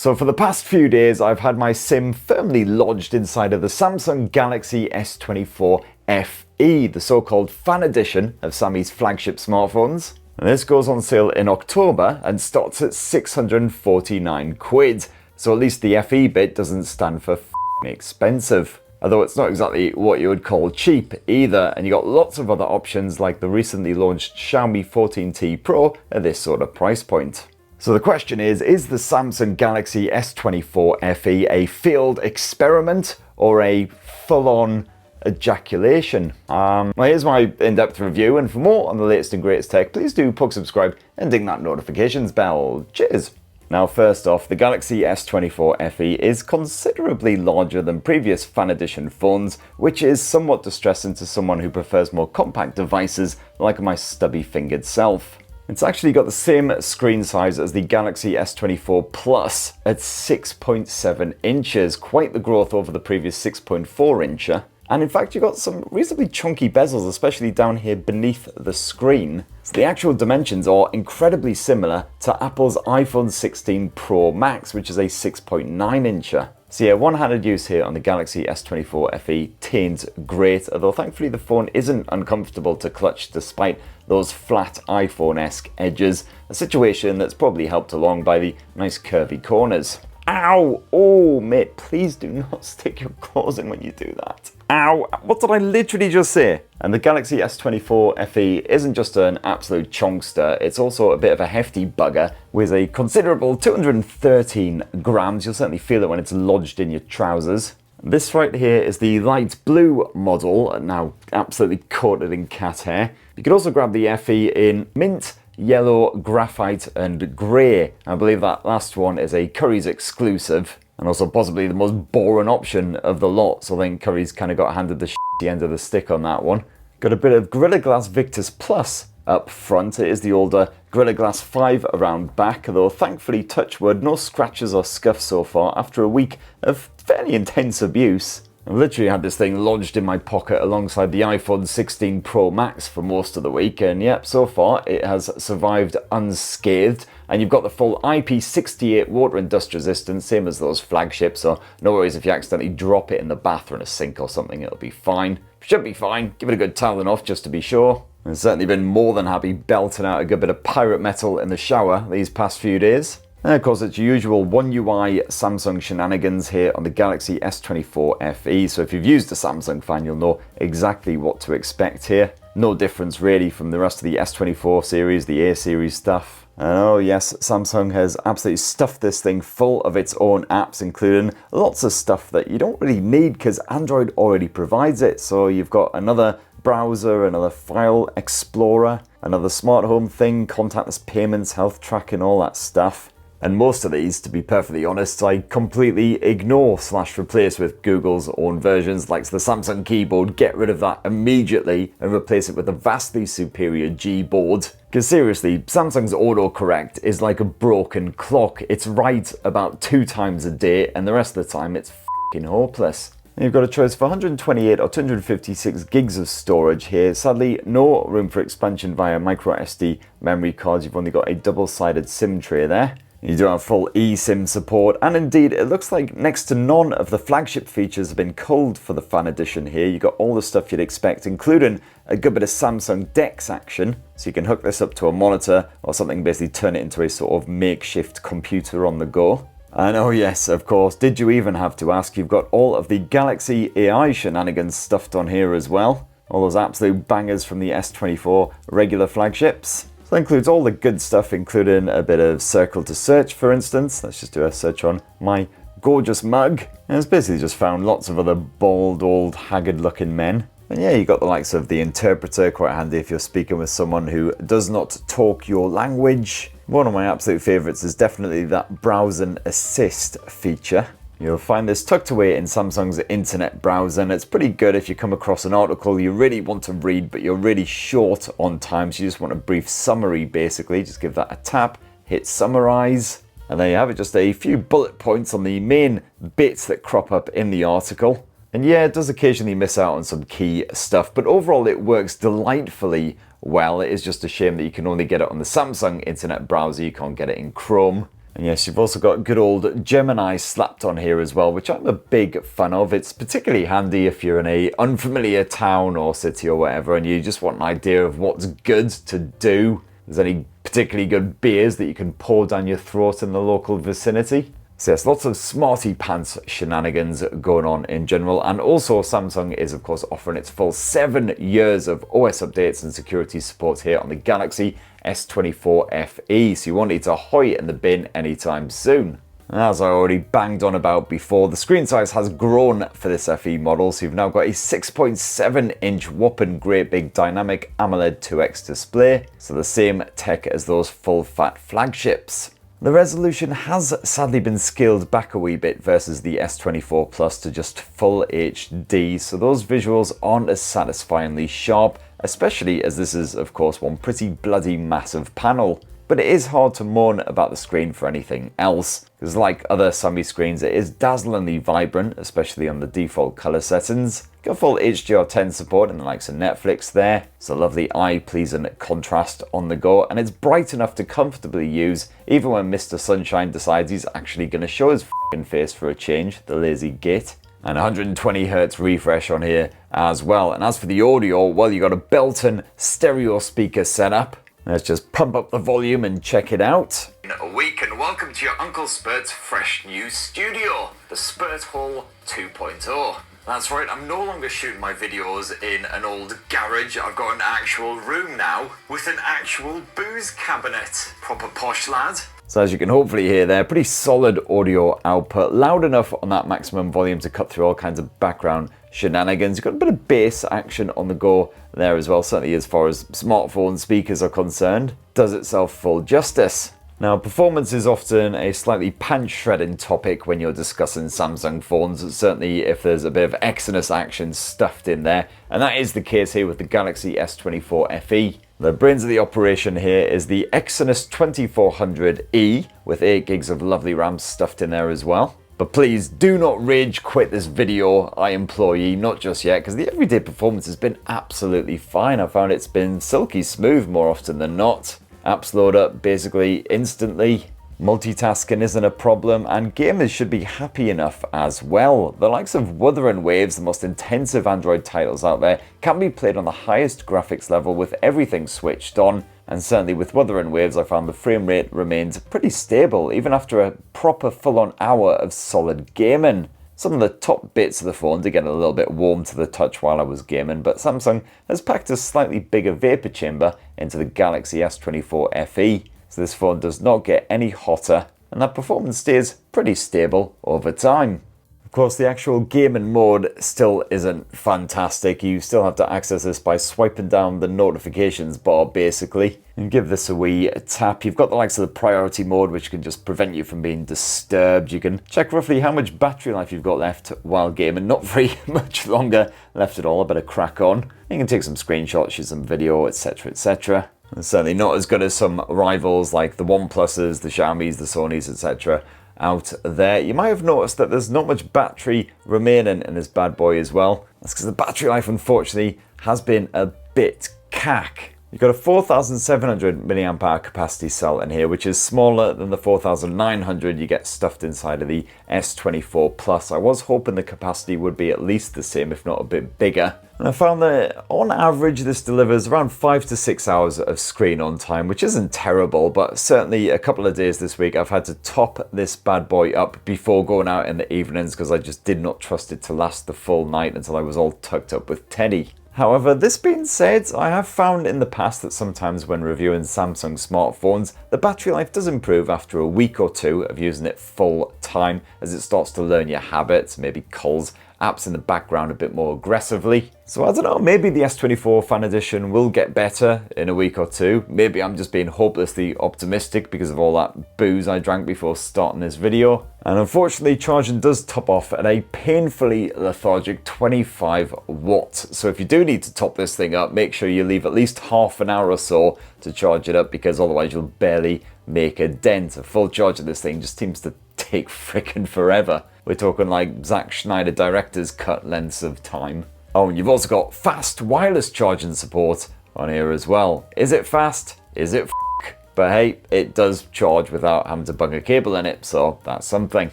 So for the past few days, I've had my SIM firmly lodged inside of the Samsung Galaxy S24 FE, the so-called fan edition of Sammy's flagship smartphones. And this goes on sale in October and starts at 649 quid. So at least the FE bit doesn't stand for expensive. Although it's not exactly what you would call cheap either, and you got lots of other options like the recently launched Xiaomi 14T Pro at this sort of price point. So the question is the Samsung Galaxy S24 FE a failed experiment or a full-on ejaculation? Well, here's my in-depth review, and for more on the latest and greatest tech, please do subscribe and ding that notifications bell. Cheers! Now first off, the Galaxy S24 FE is considerably larger than previous fan edition phones, which is somewhat distressing to someone who prefers more compact devices like my stubby-fingered self. It's actually got the same screen size as the Galaxy S24 Plus at 6.7 inches, quite the growth over the previous 6.4 incher. And in fact, you've got some reasonably chunky bezels, especially down here beneath the screen. So the actual dimensions are incredibly similar to Apple's iPhone 16 Pro Max, which is a 6.9 incher. So yeah, one-handed use here on the Galaxy S24 FE tains great, although thankfully the phone isn't uncomfortable to clutch despite those flat iPhone-esque edges, a situation that's probably helped along by the nice curvy corners. Ow! Oh, mate, please do not stick your claws in when you do that. Ow! What did I literally just say? And the Galaxy S24 FE isn't just an absolute chonkster, it's also a bit of a hefty bugger with a considerable 213 grams. You'll certainly feel it when it's lodged in your trousers. This right here is the light blue model, now absolutely coated in cat hair. You could also grab the FE in mint, yellow, graphite and grey. I believe that last one is a Currys exclusive, and also possibly the most boring option of the lot, so I think Currys kind of got handed the shitty end of the stick on that one. Got a bit of Gorilla Glass Victus Plus up front. It is the older Gorilla Glass 5 around back, though thankfully, touch wood, no scratches or scuffs so far after a week of fairly intense abuse. I've literally had this thing lodged in my pocket alongside the iPhone 16 Pro Max for most of the week, and yep, so far it has survived unscathed. And you've got the full IP68 water and dust resistance, same as those flagships, so no worries if you accidentally drop it in the bath or in a sink or something, it'll be fine. Should be fine, give it a good toweling off just to be sure. I've certainly been more than happy belting out a good bit of pirate metal in the shower these past few days. And of course, it's your usual OneUI Samsung shenanigans here on the Galaxy S24 FE, so if you've used a Samsung fan, you'll know exactly what to expect here. No difference really from the rest of the S24 series, the A series stuff. And oh yes, Samsung has absolutely stuffed this thing full of its own apps, including lots of stuff that you don't really need because Android already provides it. So you've got another browser, another file explorer, another smart home thing, contactless payments, health tracking, all that stuff. And most of these, to be perfectly honest, I completely ignore / replace with Google's own versions, like the Samsung keyboard. Get rid of that immediately and replace it with a vastly superior Gboard. Because seriously, Samsung's autocorrect is like a broken clock. It's right about 2 times a day, and the rest of the time it's f***ing hopeless. And you've got a choice for 128 or 256 gigs of storage here. Sadly, no room for expansion via micro SD memory cards. You've only got a double-sided SIM tray there. You do have full eSIM support, and indeed it looks like next to none of the flagship features have been culled for the fan edition here. You got all the stuff you'd expect, including a good bit of Samsung DeX action, so you can hook this up to a monitor or something, basically turn it into a sort of makeshift computer on the go. And oh yes, of course, did you even have to ask, you've got all of the Galaxy AI shenanigans stuffed on here as well. All those absolute bangers from the S24 regular flagships. That includes all the good stuff, including a bit of circle to search, for instance. Let's just do a search on my gorgeous mug. And it's basically just found lots of other bald, old, haggard-looking men. And yeah, you got the likes of the interpreter, quite handy if you're speaking with someone who does not talk your language. One of my absolute favorites is definitely that browsing assist feature. You'll find this tucked away in Samsung's internet browser, and it's pretty good if you come across an article you really want to read, but you're really short on time, so you just want a brief summary basically. Just give that a tap, hit summarize, and there you have it, just a few bullet points on the main bits that crop up in the article. And yeah, it does occasionally miss out on some key stuff, but overall it works delightfully well. It is just a shame that you can only get it on the Samsung internet browser, you can't get it in Chrome. And yes, you've also got good old Gemini slapped on here as well, which I'm a big fan of. It's particularly handy if you're in a unfamiliar town or city or whatever, and you just want an idea of what's good to do. There's any particularly good beers that you can pour down your throat in the local vicinity. So yes, lots of smarty pants shenanigans going on in general. And also Samsung is of course offering its full 7 years of OS updates and security support here on the Galaxy S24 FE. So you won't need to hoy it in the bin anytime soon. As I already banged on about before, the screen size has grown for this FE model, so you've now got a 6.7-inch whopping great big dynamic AMOLED 2X display, so the same tech as those full-fat flagships. The resolution has sadly been scaled back a wee bit versus the S24 Plus to just full HD, so those visuals aren't as satisfyingly sharp, especially as this is of course one pretty bloody massive panel. But it is hard to moan about the screen for anything else, because like other Sammy screens, it is dazzlingly vibrant, especially on the default color settings. Got full HDR10 support in the likes of Netflix there. It's a lovely eye-pleasing contrast on the go, and it's bright enough to comfortably use, even when Mr. Sunshine decides he's actually going to show his f***ing face for a change, the lazy git. And 120Hz refresh on here as well. And as for the audio, well, you got a built-in stereo speaker setup. Let's just pump up the volume and check it out. A week and welcome to your Uncle Spurt's fresh new studio, the Spurt Hall 2.0. That's right, I'm no longer shooting my videos in an old garage. I've got an actual room now with an actual booze cabinet. Proper posh lad. So as you can hopefully hear there, pretty solid audio output, loud enough on that maximum volume to cut through all kinds of background shenanigans. You've got a bit of bass action on the go there as well, certainly as far as smartphone speakers are concerned. Does itself full justice. Now, performance is often a slightly pants-shredding topic when you're discussing Samsung phones, certainly if there's a bit of Exynos action stuffed in there, and that is the case here with the Galaxy S24 FE. The brains of the operation here is the Exynos 2400E with 8 gigs of lovely RAM stuffed in there as well. But please do not rage quit this video, I implore ye, not just yet, because the everyday performance has been absolutely fine. I found it's been silky smooth more often than not. Apps load up basically instantly. Multitasking isn't a problem, and gamers should be happy enough as well. The likes of Wuthering Waves, the most intensive Android titles out there, can be played on the highest graphics level with everything switched on, and certainly with Wuthering Waves I found the frame rate remained pretty stable even after a proper full-on hour of solid gaming. Some of the top bits of the phone did get a little bit warm to the touch while I was gaming, but Samsung has packed a slightly bigger vapor chamber into the Galaxy S24 FE, so this phone does not get any hotter, and that performance stays pretty stable over time. Of course, the actual gaming mode still isn't fantastic. You still have to access this by swiping down the notifications bar basically, and give this a wee tap. You've got the likes of the priority mode, which can just prevent you from being disturbed. You can check roughly how much battery life you've got left while gaming. Not very much longer left at all. I better crack on. You can take some screenshots, shoot some video, etc, etc. It's certainly not as good as some rivals like the OnePluses, the Xiaomis, the Sonys, etc. out there. You might have noticed that there's not much battery remaining in this bad boy as well. That's because the battery life unfortunately has been a bit cack. You've got a 4,700 mAh capacity cell in here, which is smaller than the 4,900 you get stuffed inside of the S24 Plus. I was hoping the capacity would be at least the same, if not a bit bigger. And I found that on average this delivers around 5 to 6 hours of screen on time, which isn't terrible, but certainly a couple of days this week I've had to top this bad boy up before going out in the evenings because I just did not trust it to last the full night until I was all tucked up with Teddy. However, this being said, I have found in the past that sometimes when reviewing Samsung smartphones, the battery life does improve after a week or two of using it full time as it starts to learn your habits, maybe culls apps in the background a bit more aggressively. So I don't know, maybe the S24 Fan Edition will get better in a week or two. Maybe I'm just being hopelessly optimistic because of all that booze I drank before starting this video. And unfortunately, charging does top off at a painfully lethargic 25 watts. So if you do need to top this thing up, make sure you leave at least half an hour or so to charge it up, because otherwise you'll barely make a dent. A full charge of this thing just seems to take frickin' forever. We're talking like Zack Snyder director's cut lengths of time. Oh, and you've also got fast wireless charging support on here as well. Is it fast? Is it f***? But hey, it does charge without having to bung a cable in it, so that's something.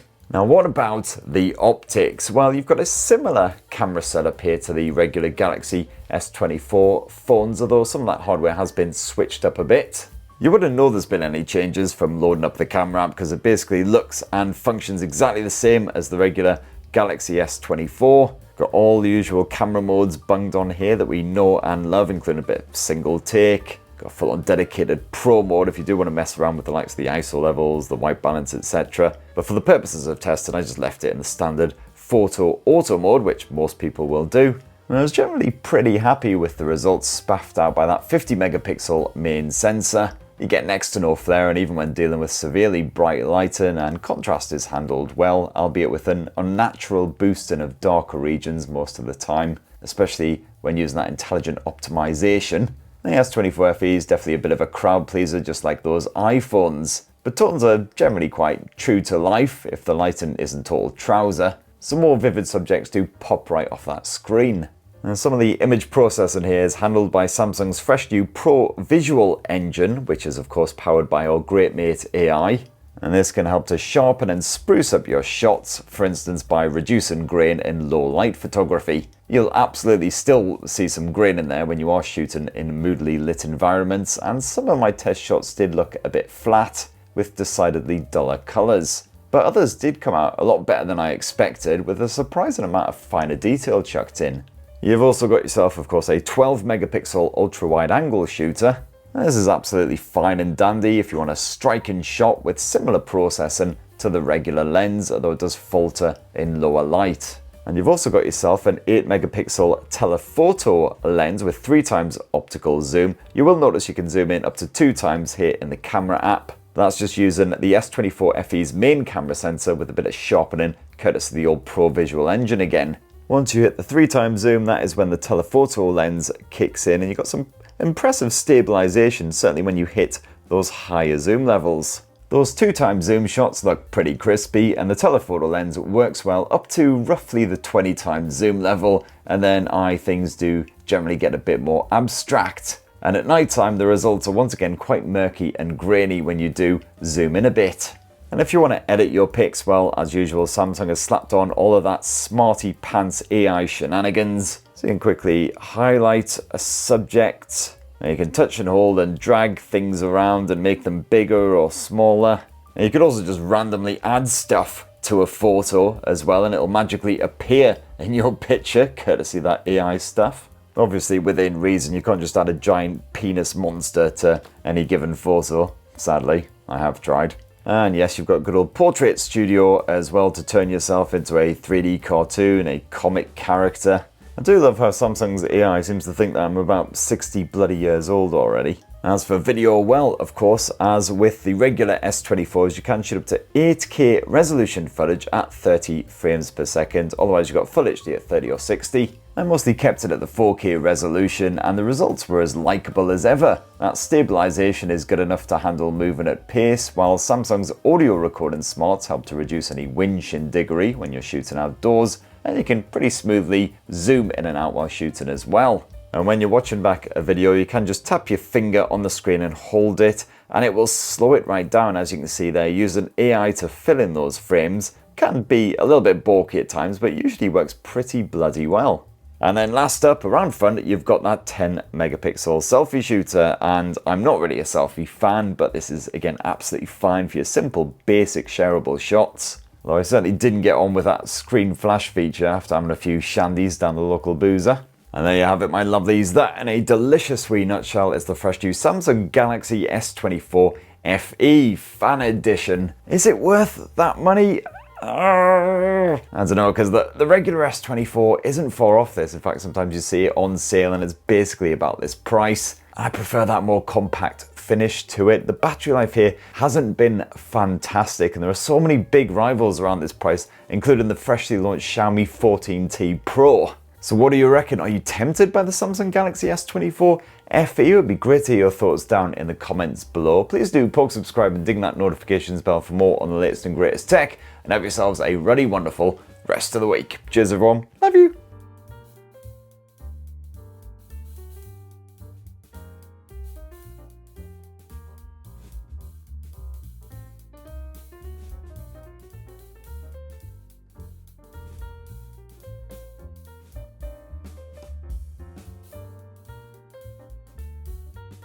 Now what about the optics? Well, you've got a similar camera setup here to the regular Galaxy S24 phones, although some of that hardware has been switched up a bit. You wouldn't know there's been any changes from loading up the camera app because it basically looks and functions exactly the same as the regular Galaxy S24. Got all the usual camera modes bunged on here that we know and love, including a bit of single take. Got a full-on dedicated Pro mode if you do want to mess around with the likes of the ISO levels, the white balance, etc. But for the purposes of testing, I just left it in the standard photo auto mode, which most people will do. And I was generally pretty happy with the results spaffed out by that 50 megapixel main sensor. You get next to no flare, and even when dealing with severely bright lighting, and contrast is handled well, albeit with an unnatural boosting of darker regions most of the time, especially when using that intelligent optimization. The S24 FE is definitely a bit of a crowd pleaser, just like those iPhones. But tones are generally quite true to life if the lighting isn't total trouser. Some more vivid subjects do pop right off that screen. And some of the image processing here is handled by Samsung's fresh new Pro Visual Engine, which is of course powered by our great mate AI. And this can help to sharpen and spruce up your shots, for instance by reducing grain in low light photography. You'll absolutely still see some grain in there when you are shooting in moodily lit environments, and some of my test shots did look a bit flat, with decidedly duller colours. But others did come out a lot better than I expected, with a surprising amount of finer detail chucked in. You've also got yourself, of course, a 12 megapixel ultra-wide angle shooter. This is absolutely fine and dandy if you want a striking shot with similar processing to the regular lens, although it does falter in lower light. And you've also got yourself an 8 megapixel telephoto lens with 3 times optical zoom. You will notice you can zoom in up to 2 times here in the camera app. That's just using the S24 FE's main camera sensor with a bit of sharpening, courtesy of the old Pro Visual Engine again. Once you hit the 3 times zoom, that is when the telephoto lens kicks in, and you've got some impressive stabilization, certainly when you hit those higher zoom levels. Those 2 times zoom shots look pretty crispy, and the telephoto lens works well up to roughly the 20 times zoom level, and then things do generally get a bit more abstract. And at night time, the results are once again quite murky and grainy when you do zoom in a bit. And if you want to edit your pics, well, as usual, Samsung has slapped on all of that smarty pants AI shenanigans. So you can quickly highlight a subject. And you can touch and hold and drag things around and make them bigger or smaller. And you could also just randomly add stuff to a photo as well, and it'll magically appear in your picture, courtesy of that AI stuff. Obviously, within reason, you can't just add a giant penis monster to any given photo. Sadly, I have tried. And yes, you've got good old Portrait Studio as well to turn yourself into a 3D cartoon, a comic character. I do love how Samsung's AI seems to think that I'm about 60 bloody years old already. As for video, well, of course, as with the regular S24s, you can shoot up to 8K resolution footage at 30 frames per second. Otherwise, you've got Full HD at 30 or 60. I mostly kept it at the 4K resolution, and the results were as likeable as ever. That stabilization is good enough to handle moving at pace, while Samsung's audio recording smarts help to reduce any wind shindiggery when you're shooting outdoors, and you can pretty smoothly zoom in and out while shooting as well. And when you're watching back a video, you can just tap your finger on the screen and hold it, and it will slow it right down, as you can see there. Using AI to fill in those frames can be a little bit bulky at times, but usually works pretty bloody well. And then last up, around front, you've got that 10 megapixel selfie shooter, and I'm not really a selfie fan, but this is again absolutely fine for your simple basic shareable shots. Although I certainly didn't get on with that screen flash feature after having a few shandies down the local boozer. And there you have it, my lovelies. That in a delicious wee nutshell is the fresh new Samsung Galaxy S24 FE Fan Edition. Is it worth that money? I don't know, because the regular S24 isn't far off this. In fact, sometimes you see it on sale and it's basically about this price. I prefer that more compact finish to it. The battery life here hasn't been fantastic, and there are so many big rivals around this price, including the freshly launched Xiaomi 14T Pro. So what do you reckon? Are you tempted by the Samsung Galaxy S24 FE? It would be great to hear your thoughts down in the comments below. Please do poke subscribe and ding that notifications bell for more on the latest and greatest tech, and have yourselves a really wonderful rest of the week. Cheers everyone.